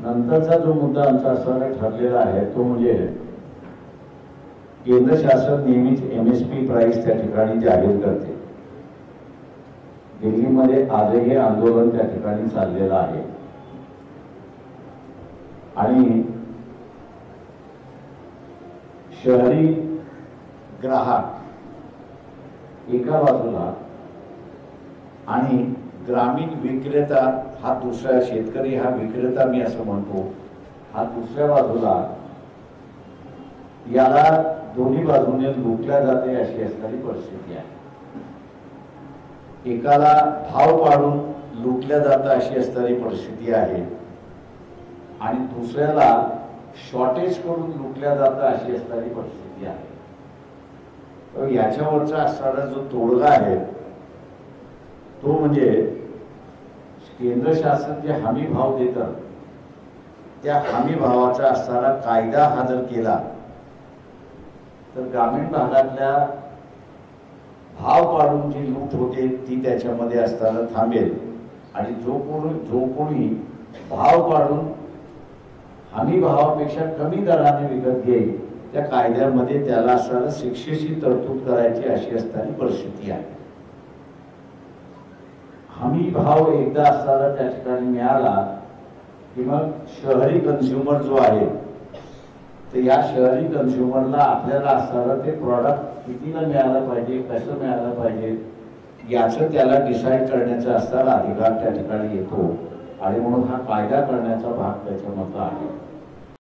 नंतरचा जो मुद्दा आमचा असं ठरलेला आहे तो म्हणजे केंद्र शासन नेहमीच MSP प्राइस त्या ठिकाणी जाहीर करते। दिल्लीमध्ये आजही आंदोलन त्या ठिकाणी चाललेलं आहे आणि शहरी ग्राहक एका बाजूला आणि ग्रामीण विक्रेता हा दुसरा, शेतकरी हा विक्रेता मी असं म्हणतो, हा दुसऱ्या बाजूला, याला दोन्ही बाजूने लुटल्या जाते अशी असणारी परिस्थिती आहे। एकाला भाव पाडून लुटल्या जातं अशी असणारी परिस्थिती आहे आणि दुसऱ्याला शॉर्टेज करून लुटल्या जातं अशी असणारी परिस्थिती आहे। तर याच्यावरचा असणारा जो तोडगा आहे तो म्हणजे केंद्र शासन जे हमी भाव देतं त्या हमी भावाचा असणारा कायदा हा जर केला तर ग्रामीण भागातल्या भाव पाडून जी लूट होते ती त्याच्यामध्ये असताना थांबेल आणि जो कोणी भाव पाडून हमी भावापेक्षा कमी दराने विकत घेईल त्या कायद्यामध्ये त्याला असणारा शिक्षेची तरतूद करायची अशी असणारी परिस्थिती आहे। हमी भाव एकदा असताना त्या ठिकाणी मिळाला की मग शहरी कन्झ्युमर जो आहे तर या शहरी कन्झ्युमरला आपल्याला असणारा ते प्रॉडक्ट कितीला मिळालं पाहिजे, कसं मिळालं पाहिजे याचं त्याला डिसाईड करण्याचा असणारा अधिकार त्या ठिकाणी येतो आणि म्हणून हा कायदा करण्याचा भाग त्याच्यामधला आहे।